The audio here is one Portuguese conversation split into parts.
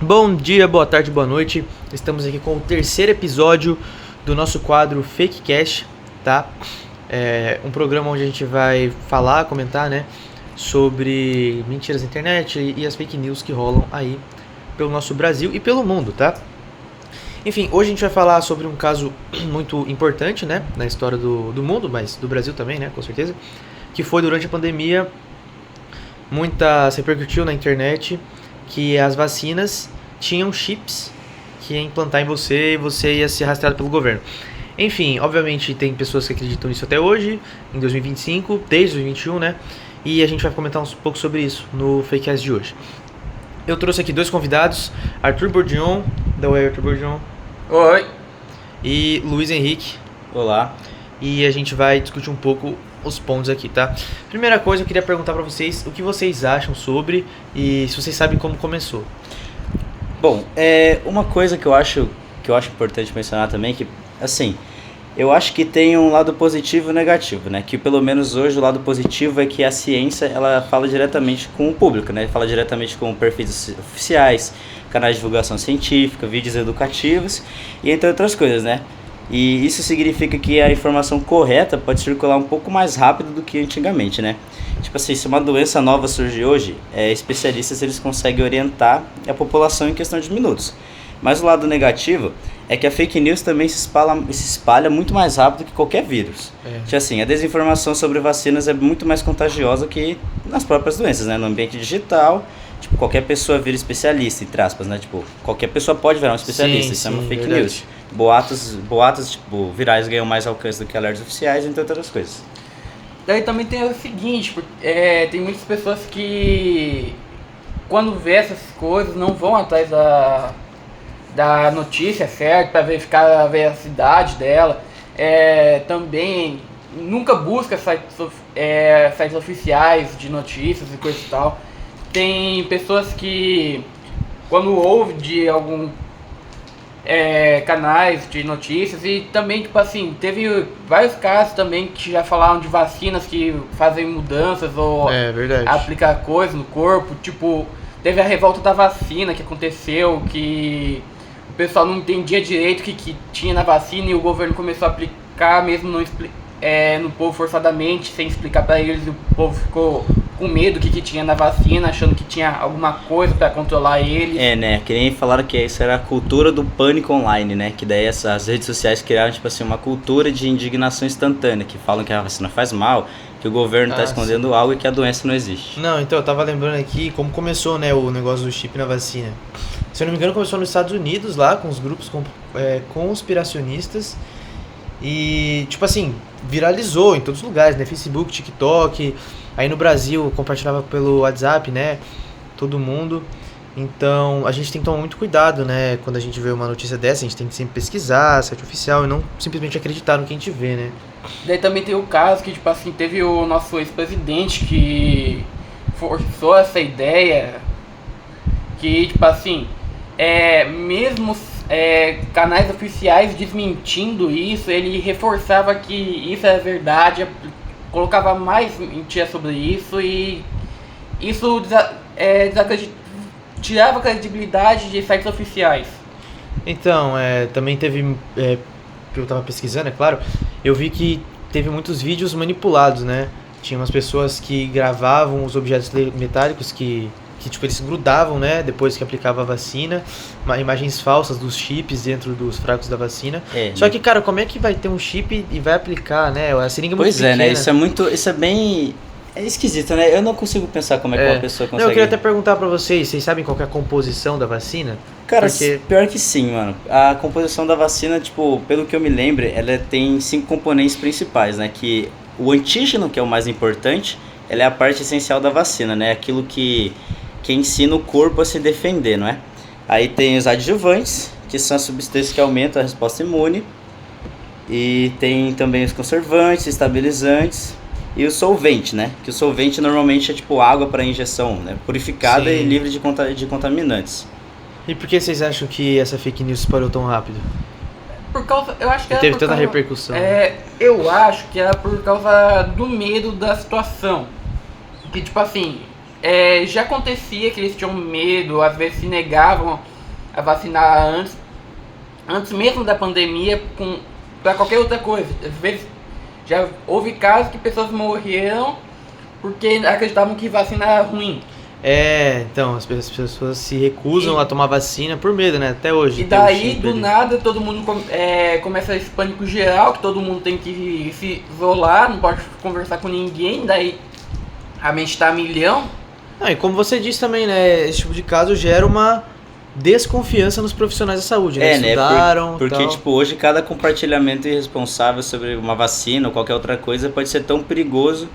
Bom dia, boa tarde, boa noite. Estamos aqui com o terceiro episódio do nosso quadro Fake Cash, tá? É um programa onde a gente vai falar, comentar, né, sobre mentiras na internet e as fake news que rolam aí pelo nosso Brasil e pelo mundo, tá? Enfim, hoje a gente vai falar sobre um caso muito importante, né, na história do mundo, mas do Brasil também, né, com certeza, que foi durante a pandemia, se repercutiu na internet que as vacinas tinham chips que ia implantar em você e você ia ser rastreado pelo governo. Enfim, obviamente tem pessoas que acreditam nisso até hoje, em 2025, desde 2021, né? E a gente vai comentar um pouco sobre isso no Fakecast de hoje. Eu trouxe aqui dois convidados, Arthur Bourdion, da Oi, Arthur Bourdion. Oi. E Luiz Henrique. Olá. E a gente vai discutir um pouco os pontos aqui, tá? Primeira coisa, eu queria perguntar pra vocês o que vocês acham sobre e se vocês sabem como começou. Bom, uma coisa que eu acho importante mencionar também, que, assim, eu acho que tem um lado positivo e negativo, né? Que pelo menos hoje o lado positivo é que a ciência, ela fala diretamente com o público, né? Fala diretamente com perfis oficiais, canais de divulgação científica, vídeos educativos e entre outras coisas, né? E isso significa que a informação correta pode circular um pouco mais rápido do que antigamente, né? Tipo assim, se uma doença nova surge hoje, especialistas eles conseguem orientar a população em questão de minutos. Mas o lado negativo é que a fake news também se espalha muito mais rápido que qualquer vírus. Tipo assim, a desinformação sobre vacinas é muito mais contagiosa que nas próprias doenças, né? No ambiente digital, tipo, qualquer pessoa vira especialista, entre aspas, né? Tipo, qualquer pessoa pode virar um especialista, isso é uma fake news. Boatos, tipo, virais ganham mais alcance do que alertas oficiais, entre outras coisas. Daí também tem o seguinte, tem muitas pessoas que quando vê essas coisas não vão atrás da notícia certa para verificar a veracidade dela. Também nunca busca sites oficiais de notícias e coisa e tal. Tem pessoas que quando ouve de algum canais de notícias e também, tipo assim, teve vários casos também que já falaram de vacinas que fazem mudanças ou aplicam coisas no corpo, tipo, teve a revolta da vacina que aconteceu, que o pessoal não entendia direito o que tinha na vacina e o governo começou a aplicar mesmo no povo forçadamente, sem explicar pra eles, e o povo ficou com medo do que tinha na vacina, achando que tinha alguma coisa pra controlar eles. Né, que nem falaram que isso era a cultura do pânico online, né, que daí as redes sociais criaram, tipo assim, uma cultura de indignação instantânea, que falam que a vacina faz mal, que o governo tá escondendo algo e que a doença não existe. Não, então, eu tava lembrando aqui como começou, né, o negócio do chip na vacina. Se eu não me engano, começou nos Estados Unidos, lá, com os grupos conspiracionistas. E, tipo assim, viralizou em todos os lugares, né? Facebook, TikTok. Aí no Brasil, compartilhava pelo WhatsApp, né? Todo mundo. Então, a gente tem que tomar muito cuidado, né? Quando a gente vê uma notícia dessa, a gente tem que sempre pesquisar, site oficial, e não simplesmente acreditar no que a gente vê, né? Daí também tem o caso que, tipo assim, teve o nosso ex-presidente que forçou essa ideia que, tipo assim, mesmo canais oficiais desmentindo isso, ele reforçava que isso é verdade, colocava mais mentira sobre isso e isso tirava a credibilidade de sites oficiais. Então, também teve, eu tava pesquisando, é claro, eu vi que teve muitos vídeos manipulados, né? Tinha umas pessoas que gravavam os objetos metálicos que tipo, eles grudavam, né, depois que aplicava a vacina, imagens falsas dos chips dentro dos frascos da vacina. Só que, cara, como é que vai ter um chip e vai aplicar, né? A seringa é muito pequena. Pois né? Isso é bem esquisito, né? Eu não consigo pensar como é que uma pessoa consegue... Não, eu queria até perguntar pra vocês sabem qual que é a composição da vacina? Cara, pior que sim, mano. A composição da vacina, tipo, pelo que eu me lembro, ela tem 5 componentes principais, né? Que o antígeno, que é o mais importante, ela é a parte essencial da vacina, né? Aquilo que ensina o corpo a se defender, não é? Aí tem os adjuvantes, que são as substâncias que aumentam a resposta imune. E tem também os conservantes, estabilizantes e o solvente, né? Que o solvente normalmente é tipo água para injeção, né? Purificada e livre de contaminantes. E por que vocês acham que essa fake news se espalhou tão rápido? Eu acho que teve tanta repercussão. Eu acho que era por causa do medo da situação. Que, tipo assim, já acontecia que eles tinham medo, às vezes se negavam a vacinar antes mesmo da pandemia, para qualquer outra coisa. Às vezes já houve casos que pessoas morreram porque acreditavam que vacina era ruim. Então, as pessoas se recusam a tomar vacina por medo, né? Até hoje. E daí, do nada, todo mundo começa esse pânico geral, que todo mundo tem que se isolar, não pode conversar com ninguém, daí a mente tá a milhão. E como você disse também, né? Esse tipo de caso gera uma desconfiança nos profissionais da saúde, né? Estudaram, porque tipo, hoje cada compartilhamento irresponsável sobre uma vacina ou qualquer outra coisa pode ser tão perigoso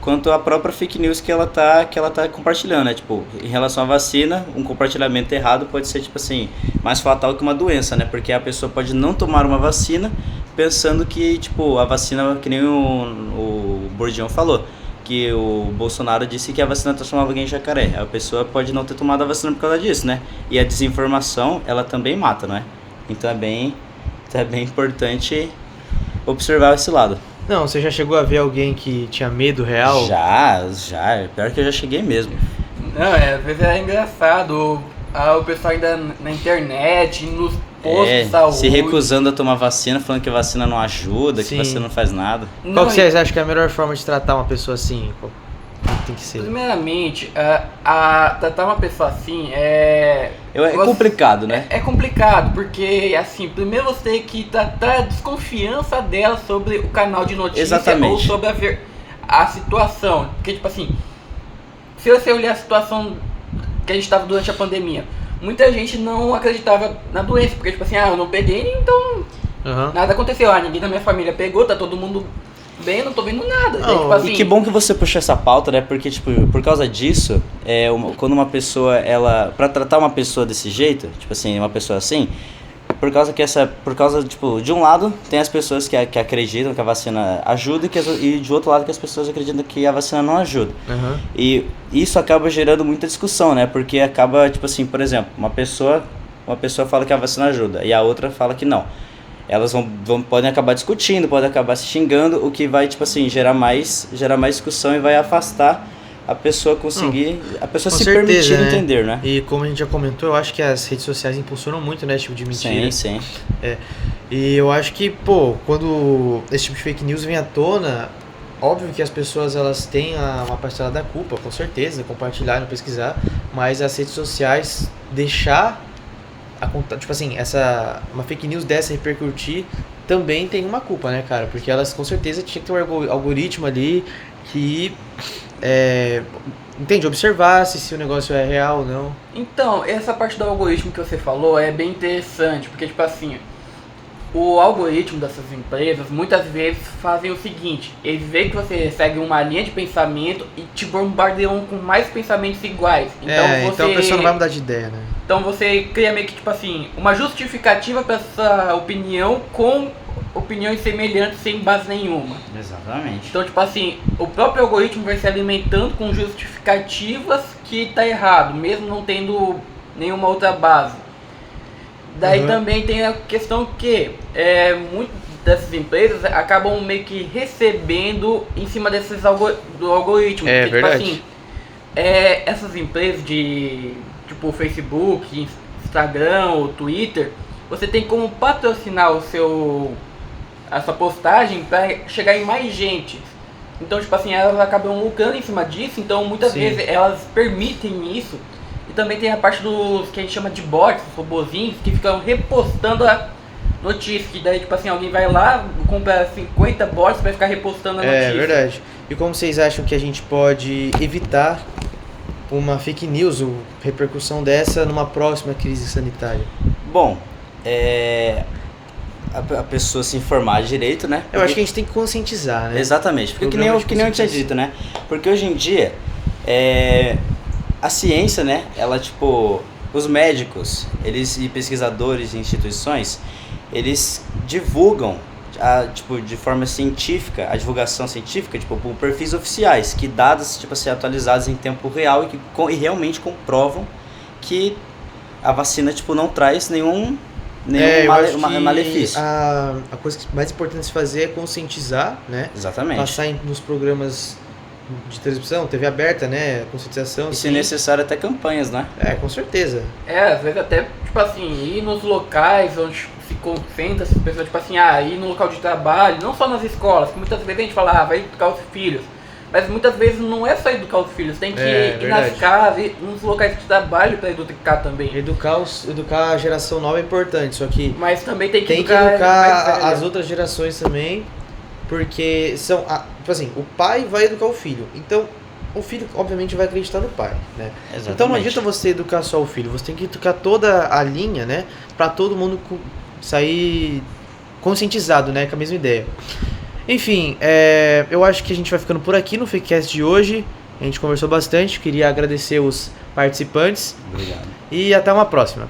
quanto a própria fake news que ela tá compartilhando, né? Tipo, em relação à vacina, um compartilhamento errado pode ser, tipo assim, mais fatal que uma doença, né? Porque a pessoa pode não tomar uma vacina pensando que, tipo, a vacina, que nem o Bordião falou, que o Bolsonaro disse que a vacina transformava alguém em jacaré. A pessoa pode não ter tomado a vacina por causa disso, né? E a desinformação, ela também mata, não é? Então é bem importante observar esse lado. Não, você já chegou a ver alguém que tinha medo real? Já. Pior que eu já cheguei mesmo. Não, às vezes é engraçado. O pessoal ainda na internet, nos postos de saúde. Se recusando a tomar vacina, falando que a vacina não ajuda, que a vacina não faz nada. Qual que vocês acham que é a melhor forma de tratar uma pessoa assim? Tem que ser? Primeiramente, tratar uma pessoa assim é complicado, né? É complicado, porque assim, primeiro você tem que tratar a desconfiança dela sobre o canal de notícia. Exatamente. Ou sobre a situação. Porque, tipo assim, se você olhar a situação que a gente estava durante a pandemia, muita gente não acreditava na doença, porque, tipo assim, eu não peguei, então nada aconteceu. Ninguém da minha família pegou, tá todo mundo bem, não tô vendo nada. Tipo assim, e que bom que você puxou essa pauta, né? Porque, tipo, por causa disso, quando uma pessoa, pra tratar uma pessoa desse jeito, tipo assim, uma pessoa assim, por causa, tipo, de um lado, tem as pessoas que acreditam que a vacina ajuda e de outro lado que as pessoas acreditam que a vacina não ajuda. E isso acaba gerando muita discussão, né? Porque acaba, tipo assim, por exemplo, uma pessoa fala que a vacina ajuda e a outra fala que não. Elas podem acabar discutindo, podem acabar se xingando, o que vai, tipo assim, gerar mais discussão e vai afastar a pessoa a pessoa se permitir entender, né? E como a gente já comentou, eu acho que as redes sociais impulsionam muito, né, esse tipo de mentira. Sim. E eu acho que, quando esse tipo de fake news vem à tona, óbvio que as pessoas, elas têm uma parcela da culpa, com certeza, compartilhar, não pesquisar, mas as redes sociais tipo assim, uma fake news dessa repercutir também tem uma culpa, né, cara? Porque elas com certeza tinham que ter um algoritmo ali que observasse se o negócio é real ou não. Então, essa parte do algoritmo que você falou é bem interessante, porque, tipo assim, o algoritmo dessas empresas muitas vezes fazem o seguinte: eles veem que você segue uma linha de pensamento e te bombardeiam com mais pensamentos iguais. Então a pessoa não vai mudar de ideia, né? Então você cria meio que, tipo assim, uma justificativa para essa opinião com opiniões semelhantes sem base nenhuma. Exatamente. Então, tipo assim, o próprio algoritmo vai se alimentando com justificativas que tá errado, mesmo não tendo nenhuma outra base. Daí também tem a questão que muitas dessas empresas acabam meio que recebendo em cima do algoritmo. Porque, verdade. Tipo assim, essas empresas de tipo Facebook, Instagram ou Twitter, você tem como patrocinar a sua postagem para chegar em mais gente. Então, tipo assim, elas acabam lucrando em cima disso, então muitas vezes elas permitem isso. E também tem a parte dos que a gente chama de bots, robozinhos, que ficam repostando a notícia. Que daí, tipo assim, alguém vai lá, compra 50 bots para ficar repostando a notícia. É verdade. E como vocês acham que a gente pode evitar uma fake news ou repercussão dessa numa próxima crise sanitária? Bom, a pessoa se informar direito, né? Eu acho que a gente tem que conscientizar, né? Exatamente, porque que nem eu tinha dito, né? Porque hoje em dia, a ciência, né? Ela, tipo, os médicos, e pesquisadores e instituições, eles divulgam, tipo, de forma científica, a divulgação científica, tipo, por perfis oficiais, que dados, tipo assim, atualizados em tempo real e realmente comprovam que a vacina, tipo, não traz nenhum malefício. A coisa mais importante de se fazer é conscientizar, né? Exatamente. Passar nos programas de televisão, TV aberta, né? Conscientização. E se necessário até campanhas, né? Com certeza. Às vezes até, tipo assim, ir nos locais onde se concentra essas pessoas, tipo assim, ir no local de trabalho, não só nas escolas, que muitas vezes a gente fala, vai educar os filhos. Mas muitas vezes não é só educar os filhos, tem que ir nas casas, nos locais de trabalho para educar também. Educar a geração nova é importante, só que... Mas também tem que educar as outras gerações também, porque são... tipo assim, o pai vai educar o filho, então o filho obviamente vai acreditar no pai, né? Exatamente. Então não adianta você educar só o filho, você tem que educar toda a linha, né? Para todo mundo sair conscientizado, né? Com a mesma ideia. Enfim, eu acho que a gente vai ficando por aqui no FakeCast de hoje. A gente conversou bastante, queria agradecer os participantes. Obrigado. E até uma próxima.